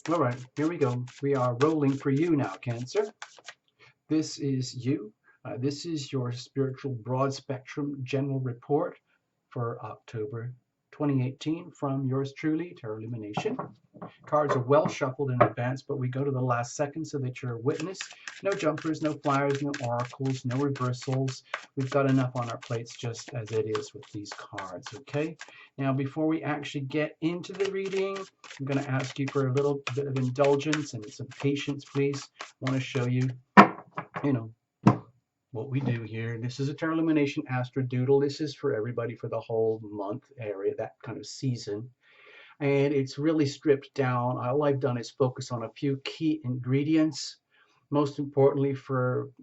All right, here we go. We are rolling for you now, Cancer. This is you. This is your spiritual broad spectrum general report for October 2018 from yours truly, Tarot Lumination. Cards are well shuffled in advance, but we go to the last second so that you're a witness. No jumpers, no flyers, no oracles, no reversals. We've got enough on our plates just as it is with these cards, okay? Now, before we actually get into the reading, I'm going to ask you for a little bit of indulgence and some patience, please. I want to show you, you know, what we do here. This is a Tarot Illumination Astro Doodle. This is for everybody for the whole month area, that kind of season. And it's really stripped down. All I've done is focus on a few key ingredients. Most importantly, from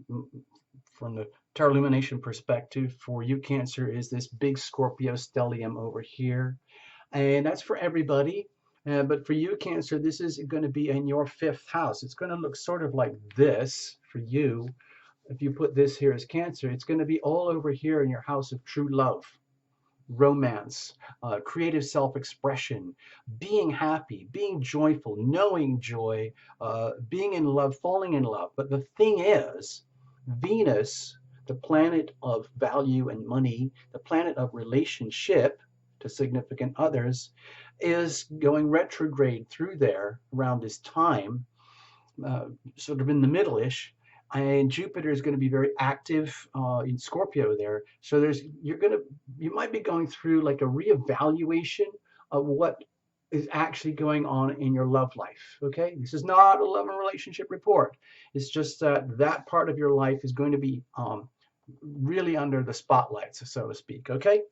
the Tarot Illumination perspective, for you Cancer, is this big Scorpio stellium over here. And that's for everybody. But for you Cancer, this is going to be in your fifth house. It's going to look sort of like this for you. If you put this here as Cancer, it's going to be all over here in your house of true love, romance, creative self-expression, being happy, being joyful, knowing joy, being in love, falling in love. But the thing is, Venus, the planet of value and money, the planet of relationship to significant others, is going retrograde through there around this time, sort of in the middle-ish. And Jupiter is going to be very active in Scorpio there. So you might be going through like a reevaluation of what is actually going on in your love life. Okay, this is not a love and relationship report. It's just that part of your life is going to be really under the spotlights, so to speak. Okay.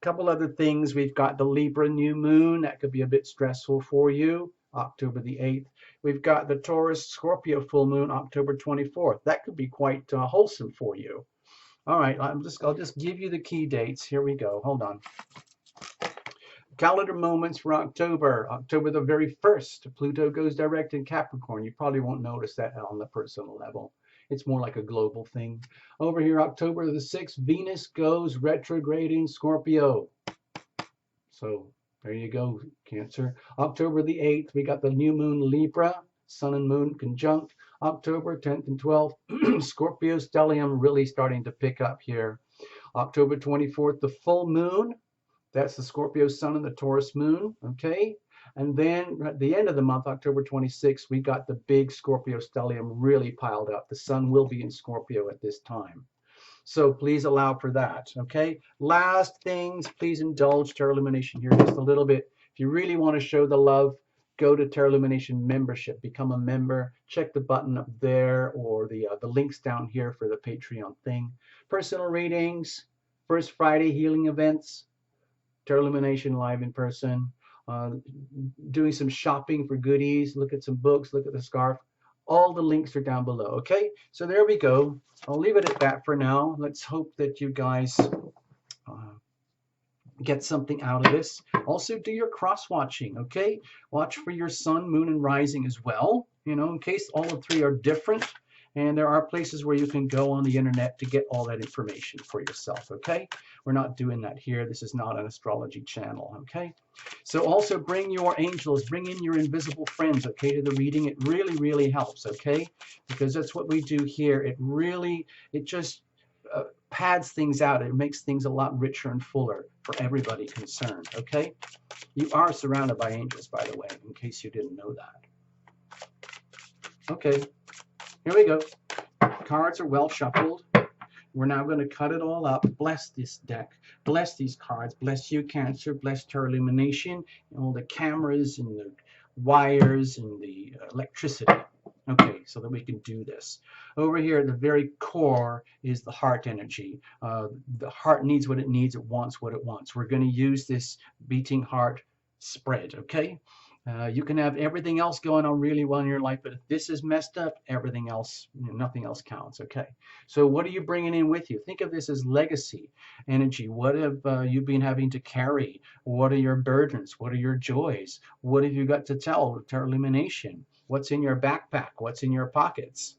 A couple other things. We've got the Libra new moon. That could be a bit stressful for you. October the 8th. We've got the Taurus Scorpio full moon, October 24th. That could be quite wholesome for you. All right, I'll just give you the key dates. Here we go. Hold on. Calendar moments for October. October the very 1st, Pluto goes direct in Capricorn. You probably won't notice that on the personal level. It's more like a global thing. Over here, October the 6th, Venus goes retrograde in Scorpio. So there you go, Cancer. October the 8th, we got the new moon Libra, sun and moon conjunct. October 10th and 12th, Scorpio stellium really starting to pick up here. October 24th, the full moon. That's the Scorpio sun and the Taurus moon, okay? And then at the end of the month, October 26th, we got the big Scorpio stellium really piled up. The sun will be in Scorpio at this time. So please allow for that, okay? Last things, please indulge Tarot Illumination here just a little bit. If you really want to show the love, go to Tarot Illumination membership. Become a member. Check the button up there or the links down here for the Patreon thing. Personal readings, First Friday healing events, Tarot Illumination live in person, doing some shopping for goodies, look at some books, look at the scarf. All the links are down below, okay? So there we go. I'll leave it at that for now. Let's hope that you guys get something out of this. Also, do your cross-watching, okay? Watch for your sun, moon, and rising as well, you know, in case all the three are different. And there are places where you can go on the internet to get all that information for yourself, okay? We're not doing that here. This is not an astrology channel, okay? So also bring your angels, bring in your invisible friends, okay, to the reading. It really, really helps, okay? Because that's what we do here. It just pads things out. It makes things a lot richer and fuller for everybody concerned, okay? You are surrounded by angels, by the way, in case you didn't know that. Okay. Here we go. Cards are well shuffled. We're now going to cut it all up. Bless this deck. Bless these cards. Bless you, Cancer. Bless Tarot Illumination. And all the cameras and the wires and the electricity. Okay, so that we can do this. Over here at the very core is the heart energy. The heart needs what it needs. It wants what it wants. We're going to use this beating heart spread, okay? You can have everything else going on really well in your life, but if this is messed up, everything else, nothing else counts, okay? So what are you bringing in with you? Think of this as legacy energy. What have you been having to carry? What are your burdens? What are your joys? What have you got to tell? Tarot Illumination. What's in your backpack? What's in your pockets?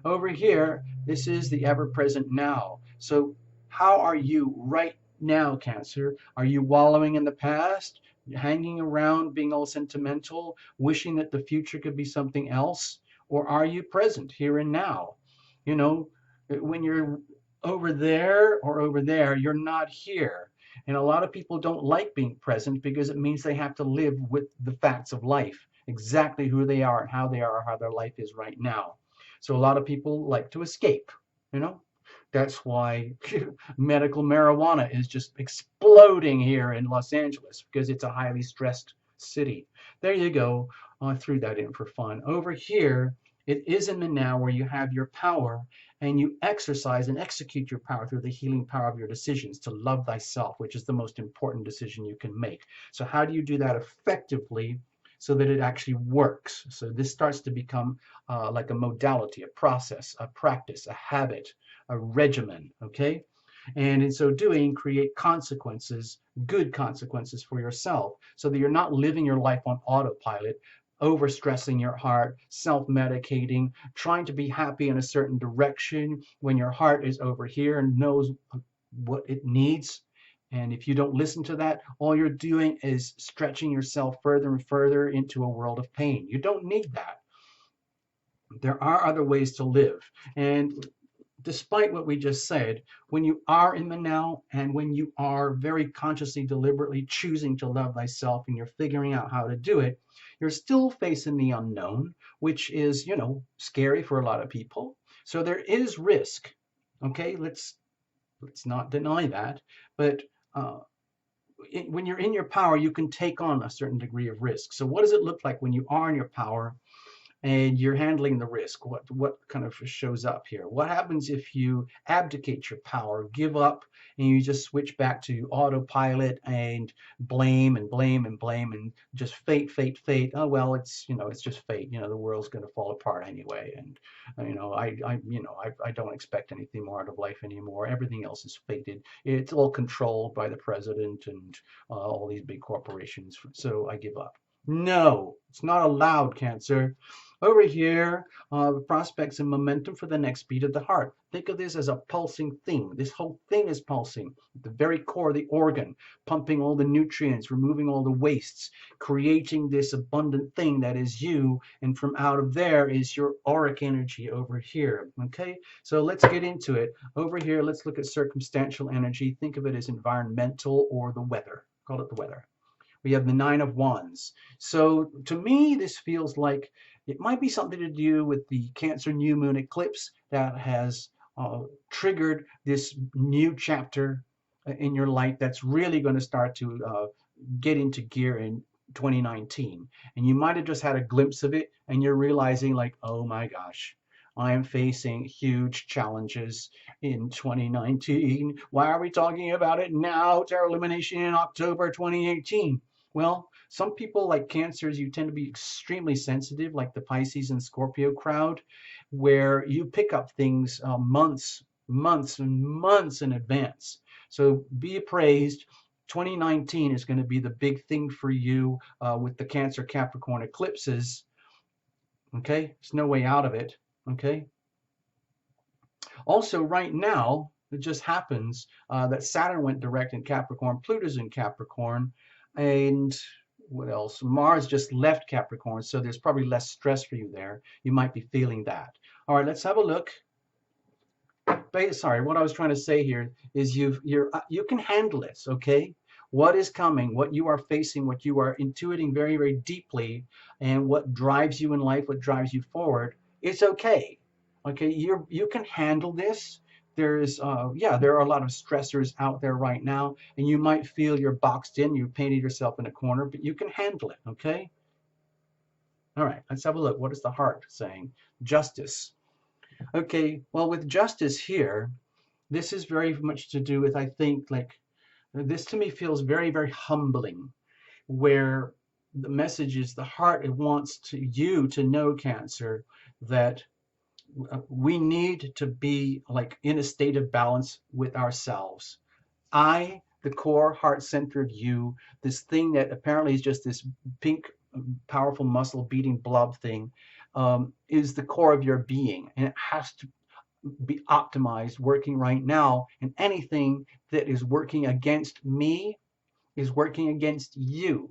Over here, this is the ever-present now. So how are you right now, Cancer? Are you wallowing in the past? hanging around, being all sentimental, wishing that the future could be something else? Or are you present here and now? You know, when you're over there or over there, you're not here. And a lot of people don't like being present because it means they have to live with the facts of life, exactly who they are and how they are, how their life is right now. So a lot of people like to escape, you know. That's why medical marijuana is just exploding here in Los Angeles because it's a highly stressed city. There you go. I threw that in for fun. Over here, it is in the now where you have your power and you exercise and execute your power through the healing power of your decisions to love thyself, which is the most important decision you can make. So, how do you do that effectively so that it actually works? So, this starts to become like a modality, a process, a practice, a habit, a regimen, okay? And in so doing, create consequences, good consequences for yourself, so that you're not living your life on autopilot, overstressing your heart, self-medicating, trying to be happy in a certain direction when your heart is over here and knows what it needs. And if you don't listen to that, all you're doing is stretching yourself further and further into a world of pain. You don't need that. There are other ways to live. And despite what we just said, when you are in the now and when you are very consciously, deliberately choosing to love thyself and you're figuring out how to do it, you're still facing the unknown, which is, you know, scary for a lot of people. So there is risk. Okay, let's not deny that. But when you're in your power, you can take on a certain degree of risk. So what does it look like when you are in your power and you're handling the risk? What kind of shows up here? What happens if you abdicate your power, give up, and you just switch back to autopilot and blame and blame and blame and just fate, fate, fate? Oh well, it's, you know, it's just fate. You know, the world's going to fall apart anyway, and you know, I don't expect anything more out of life anymore. Everything else is fated. It's all controlled by the president and all these big corporations. So I give up. No, it's not allowed, Cancer. Over here, prospects and momentum for the next beat of the heart. Think of this as a pulsing thing. This whole thing is pulsing at the very core of the organ, pumping all the nutrients, removing all the wastes, creating this abundant thing that is you. And from out of there is your auric energy over here. Okay, so let's get into it. Over here, let's look at circumstantial energy. Think of it as environmental or the weather. Call it the weather. We have the Nine of Wands. So to me, this feels like it might be something to do with the Cancer new moon eclipse that has triggered this new chapter in your life that's really going to start to get into gear in 2019. And you might have just had a glimpse of it and you're realizing like, oh my gosh, I am facing huge challenges in 2019. Why are we talking about it now? Tarot Illumination in October 2018. Well, some people like Cancers, you tend to be extremely sensitive, like the Pisces and Scorpio crowd, where you pick up things months and months in advance. So be appraised. 2019 is going to be the big thing for you with the Cancer Capricorn eclipses. Okay, there's no way out of it. Okay. Also, right now, it just happens that Saturn went direct in Capricorn, Pluto's in Capricorn, and what else? Mars just left Capricorn, so there's probably less stress for you there. You might be feeling that. All right, let's have a look. Sorry, what I was trying to say here is you can handle this, okay? What is coming, what you are facing, what you are intuiting very, very deeply, and what drives you in life, what drives you forward, it's okay. Okay, you can handle this. There's there are a lot of stressors out there right now, and you might feel you're boxed in, you painted yourself in a corner, but you can handle it, okay? All right, let's have a look. What is the heart saying? Justice. Okay, well, with justice here, this is very much to do with, I think, like, this to me feels very, very humbling, where the message is the heart, it wants you to know, Cancer, that we need to be like in a state of balance with ourselves. The core heart-centered you, this thing that apparently is just this pink, powerful muscle beating blob thing, is the core of your being, and it has to be optimized, working right now. And anything that is working against me is working against you.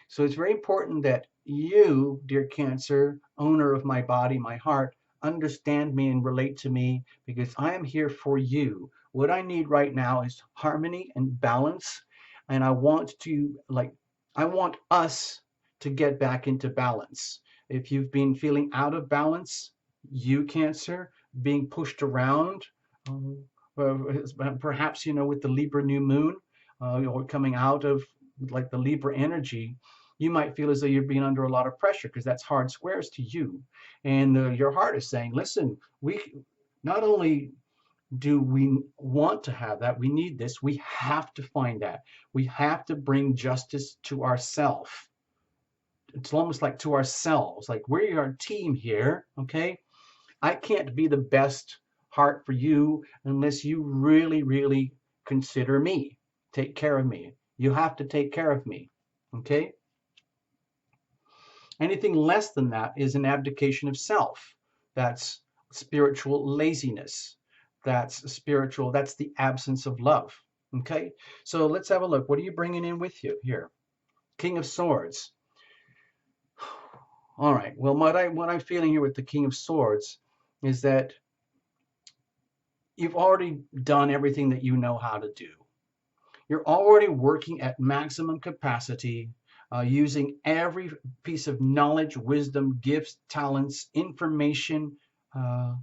So it's very important that you, dear Cancer, owner of my body, my heart, understand me and relate to me because I am here for you. What I need right now is harmony and balance. And I want us to get back into balance. If you've been feeling out of balance, you, Cancer, being pushed around, um, perhaps, with the Libra new moon, or coming out of like the Libra energy, you might feel as though you're being under a lot of pressure because that's hard squares to you. And your heart is saying, listen, we not only do we want to have that, we need this, we have to find that. We have to bring justice to ourselves. It's almost like to ourselves, like we're our team here, okay? I can't be the best heart for you unless you really, really consider me, take care of me. You have to take care of me, okay? Anything less than that is an abdication of self. That's spiritual laziness. That's the absence of love. Okay, so let's have a look. What are you bringing in with you here? King of Swords. All right, well, what I'm feeling here with the King of Swords is that you've already done everything that you know how to do. You're already working at maximum capacity, using every piece of knowledge, wisdom, gifts, talents, information, uh,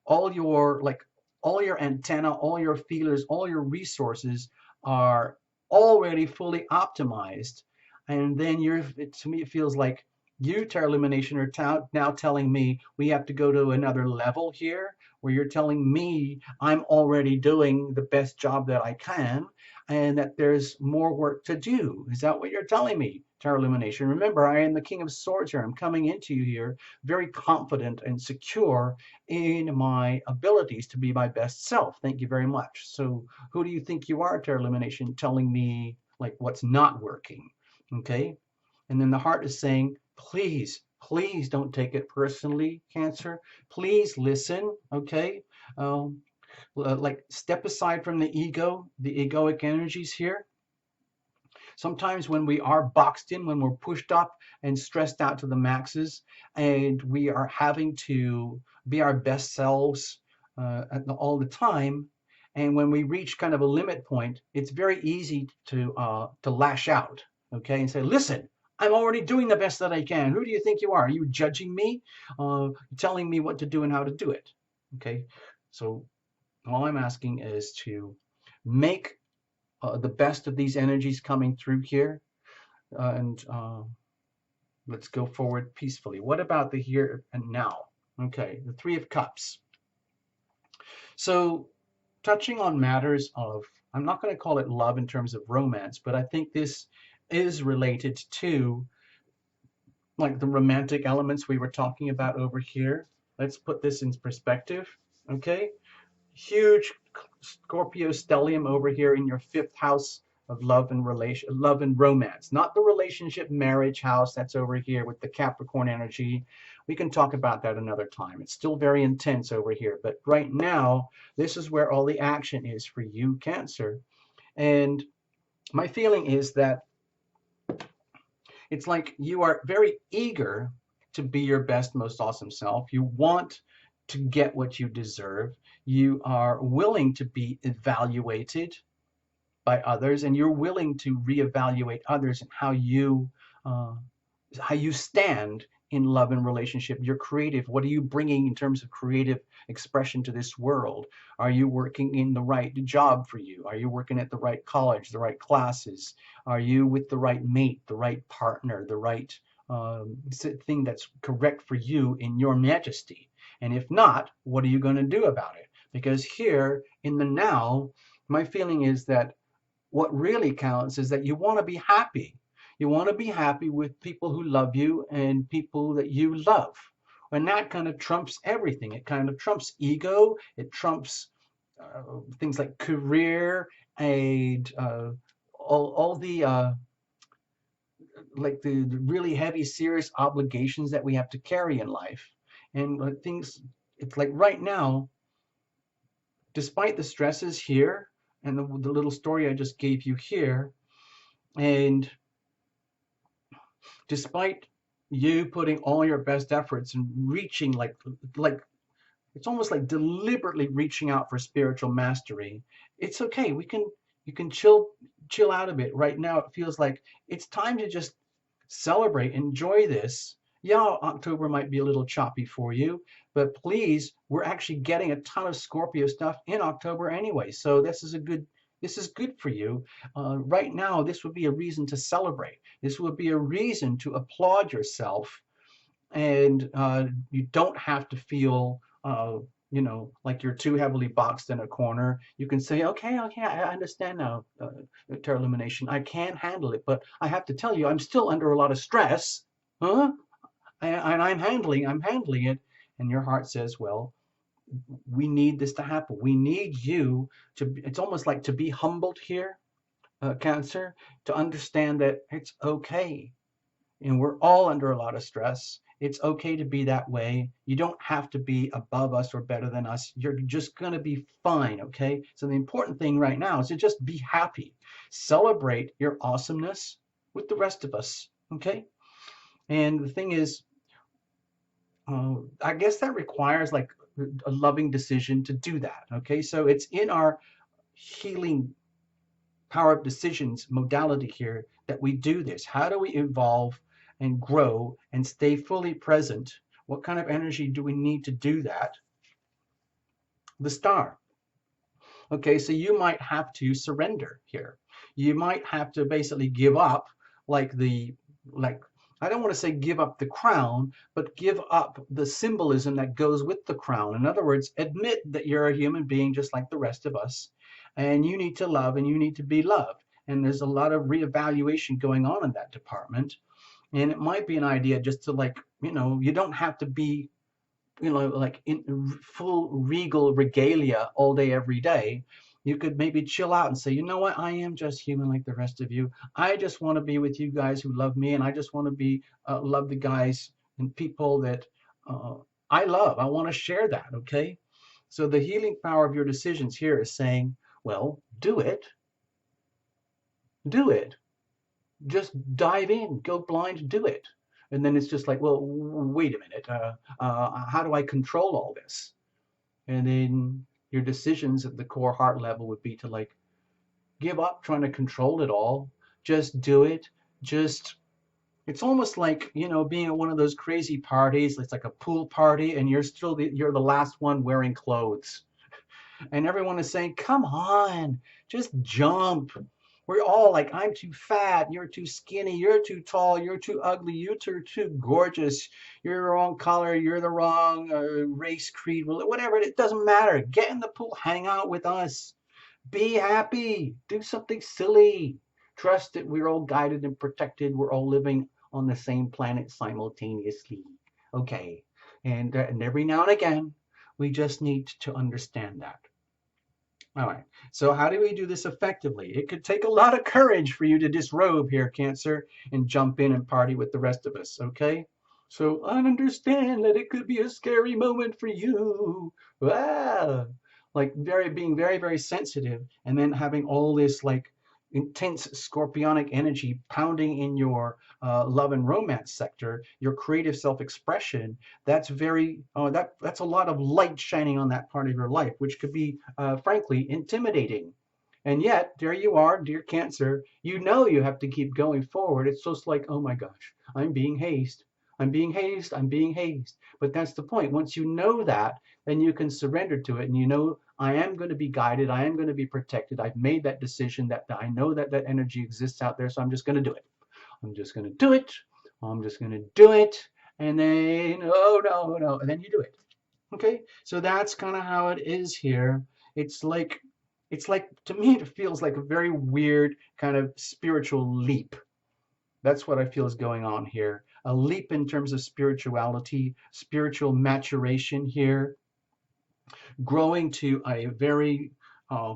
all your like all your antenna, all your feelers, all your resources are already fully optimized. And then to me, it feels like you, Terra Illumination, are now telling me we have to go to another level here, where you're telling me I'm already doing the best job that I can, and that there's more work to do. Is that what you're telling me, Terra Illumination? Remember, I am the King of Swords here. I'm coming into you here very confident and secure in my abilities to be my best self. Thank you very much. So who do you think you are, Terra Illumination, telling me like what's not working? Okay. And then the heart is saying, please, please don't take it personally, Cancer. Please listen. Okay. Like step aside from the ego, the egoic energies here. Sometimes when we are boxed in, when we're pushed up and stressed out to the maxes, and we are having to be our best selves all the time, and when we reach kind of a limit point, it's very easy to lash out, okay, and say, "Listen, I'm already doing the best that I can. Who do you think you are? Are you judging me, telling me what to do and how to do it?" Okay, so all I'm asking is to make the best of these energies coming through here, and let's go forward peacefully. What about the here and now? Okay, the Three of Cups. So touching on matters of, I'm not going to call it love in terms of romance, but I think this is related to like the romantic elements we were talking about over here. Let's put this in perspective. Okay, huge Scorpio stellium over here in your fifth house of love and romance, not the relationship marriage house that's over here with the Capricorn energy. We can talk about that another time. It's still very intense over here, but right now this is where all the action is for you, Cancer. And my feeling is that it's like you are very eager to be your best, most awesome self. You want to get what you deserve. You are willing to be evaluated by others, and you're willing to reevaluate others and uh, how you stand in love and relationship. You're creative. What are you bringing in terms of creative expression to this world? Are you working in the right job for you? Are you working at the right college, the right classes? Are you with the right mate, the right partner, the right thing that's correct for you in your majesty? And if not, what are you going to do about it? Because here in the now, my feeling is that what really counts is that you want to be happy. You want to be happy with people who love you and people that you love. And that kind of trumps everything. It kind of trumps ego. It trumps things like career and all the like the really heavy, serious obligations that we have to carry in life. And things, it's like right now, despite the stresses here and the little story I just gave you here, and despite you putting all your best efforts and reaching like it's almost like deliberately reaching out for spiritual mastery. It's okay. You can chill out a bit. Right now it feels like it's time to just celebrate, enjoy this. Yeah, October might be a little choppy for you, but please, we're actually getting a ton of Scorpio stuff in October anyway. So this is good for you. Right now, this would be a reason to celebrate. This would be a reason to applaud yourself, and you don't have to feel like you're too heavily boxed in a corner. You can say, okay, I understand now, Terra Illumination. I can handle it, but I have to tell you, I'm still under a lot of stress, huh? And I'm handling it. And your heart says, well, we need this to happen. We need you to. It's almost like to be humbled here, Cancer, to understand that it's okay, and we're all under a lot of stress. It's okay to be that way. You don't have to be above us or better than us. You're just going to be fine, okay? So the important thing right now is to just be happy. Celebrate your awesomeness with the rest of us, okay? And the thing is, I guess that requires like a loving decision to do that, okay? So it's in our healing power of decisions modality here that we do this. How do we evolve and grow and stay fully present? What kind of energy do we need to do that? The star. Okay, so you might have to surrender here. You might have to basically give up like I don't want to say give up the crown, but give up the symbolism that goes with the crown. In other words, admit that you're a human being just like the rest of us, and you need to love and you need to be loved. And there's a lot of reevaluation going on in that department. And it might be an idea just to you don't have to be like in full regal regalia all day, every day. You could maybe chill out and say, you know what, I am just human like the rest of you. I just want to be with you guys who love me, and I just want to be love the guys and people that uh, I love. I want to share that, okay? So the healing power of your decisions here is saying, well, do it. Do it. Just dive in, go blind, do it. And then it's just like, well, wait a minute. How do I control all this? And then your decisions at the core heart level would be to like give up trying to control it all. Just do it. Just it's almost like being at one of those crazy parties. It's like a pool party, and you're the last one wearing clothes, and everyone is saying, "Come on, just jump." We're all like, I'm too fat, you're too skinny, you're too tall, you're too ugly, you're too gorgeous, you're the wrong color, you're the wrong race, creed, whatever. It doesn't matter. Get in the pool, hang out with us, be happy, do something silly. Trust that we're all guided and protected. We're all living on the same planet simultaneously. Okay, and every now and again, we just need to understand that. All right. So how do we do this effectively? It could take a lot of courage for you to disrobe here, Cancer, and jump in and party with the rest of us, okay? So I understand that it could be a scary moment for you. Ah, like being very, very sensitive, and then having all this like intense scorpionic energy pounding in your love and romance sector, your creative self-expression. That's that's a lot of light shining on that part of your life, which could be frankly intimidating. And yet, there you are, dear Cancer. You know you have to keep going forward. It's just like, oh my gosh, I'm being hazed. I'm being hazed. I'm being hazed. But that's the point. Once you know that, then you can surrender to it, and you know, I am going to be guided. I am going to be protected. I've made that decision, that I know that that energy exists out there, so I'm just going to do it. I'm just going to do it. I'm just going to do it. And then, oh no, and then you do it. Okay, so that's kind of how it is here. It's like, to me, it feels like a very weird kind of spiritual leap. That's what I feel is going on here. A leap in terms of spirituality, spiritual maturation here, growing to a very, uh,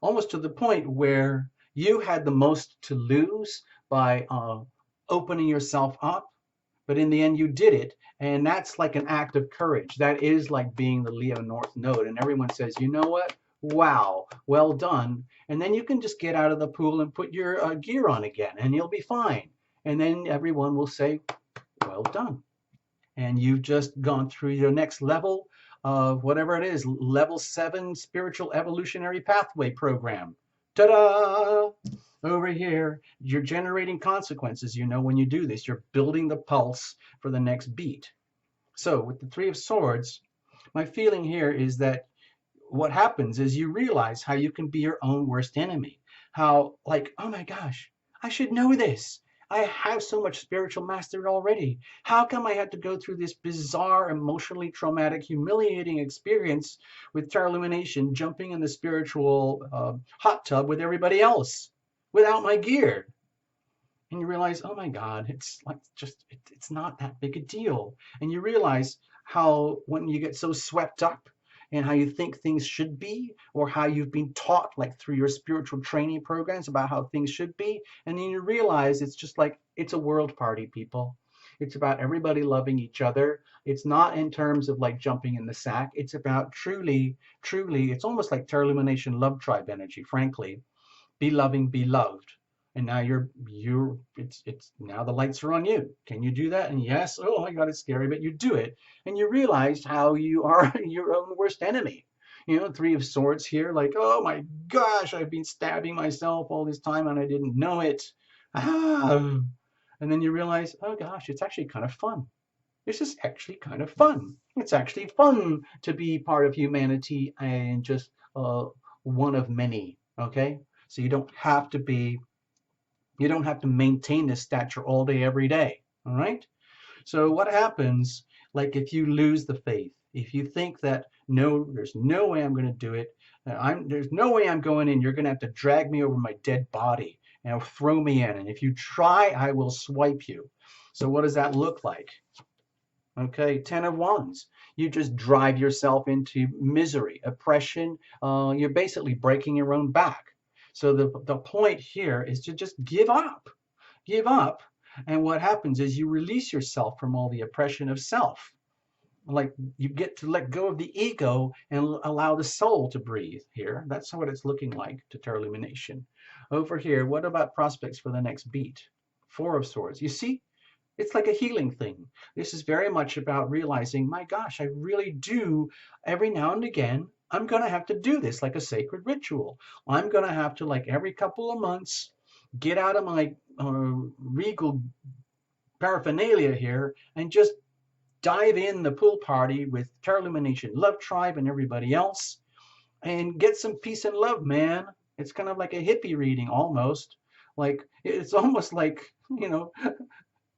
almost to the point where you had the most to lose by opening yourself up, but in the end you did it. And that's like an act of courage. That is like being the Leo North Node. And everyone says, you know what? Wow, well done. And then you can just get out of the pool and put your gear on again, and you'll be fine. And then everyone will say, well done. And you've just gone through your next level of whatever it is, level 7 spiritual evolutionary pathway program. Ta-da! Over here, you're generating consequences. You know, when you do this, you're building the pulse for the next beat. So with the Three of Swords, my feeling here is that what happens is you realize how you can be your own worst enemy. How, like, oh my gosh, I should know this. I have so much spiritual mastery already. How come I had to go through this bizarre, emotionally traumatic, humiliating experience with Terra Illumination, jumping in the spiritual hot tub with everybody else without my gear? And you realize, oh my God, it's like it's not that big a deal. And you realize how when you get so swept up in how you think things should be, or how you've been taught like through your spiritual training programs about how things should be, and then you realize it's just like it's a world party, people. It's about everybody loving each other. It's not in terms of like jumping in the sack. It's about truly, truly, it's almost like Terra Illumination love tribe energy, frankly. Be loving, be loved. And now it's now the lights are on you. Can you do that? And yes, oh my God, it's scary, but you do it. And you realize how you are your own worst enemy. You know, Three of Swords here, like, oh my gosh, I've been stabbing myself all this time and I didn't know it. Ah. And then you realize, oh gosh, it's actually kind of fun. This is actually kind of fun. It's actually fun to be part of humanity and just one of many, okay? So you don't have to maintain this stature all day, every day, all right? So what happens, like if you lose the faith, if you think that, no, there's no way I'm going to do it, there's no way I'm going in, you're going to have to drag me over my dead body and throw me in. And if you try, I will swipe you. So what does that look like? Okay, 10 of Wands. You just drive yourself into misery, oppression. You're basically breaking your own back. So the point here is to just give up. Give up. And what happens is you release yourself from all the oppression of self. Like you get to let go of the ego and allow the soul to breathe here. That's what it's looking like to Terra Illumination. Over here, what about prospects for the next beat? Four of Swords. You see, it's like a healing thing. This is very much about realizing, my gosh, I really do, every now and again, I'm going to have to do this like a sacred ritual. I'm going to have to, like every couple of months, get out of my regal paraphernalia here and just dive in the pool party with Terra Illumination Love Tribe and everybody else and get some peace and love, man. It's kind of like a hippie reading almost. Like, it's almost like, you know,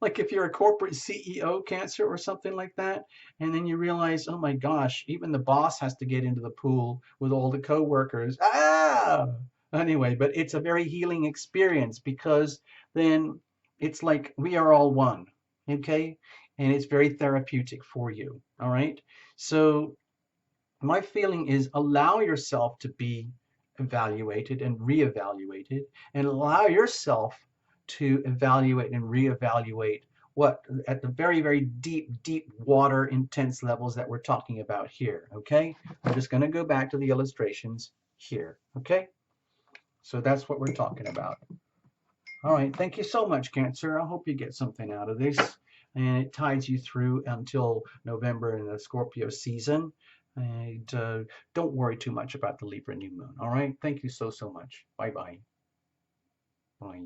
like if you're a corporate CEO, Cancer, or something like that, and then you realize, oh my gosh, even the boss has to get into the pool with all the coworkers. Ah! Anyway, but it's a very healing experience because then it's like we are all one, okay? And it's very therapeutic for you, all right? So my feeling is allow yourself to be evaluated and reevaluated, and allow yourself to evaluate and reevaluate what at the very, very deep, deep water intense levels that we're talking about here, okay? I'm just going to go back to the illustrations here, okay? So that's what we're talking about. All right, thank you so much, Cancer. I hope you get something out of this, and it tides you through until November in the Scorpio season. And don't worry too much about the Libra new moon. All right, thank you so much. Bye-bye. Bye.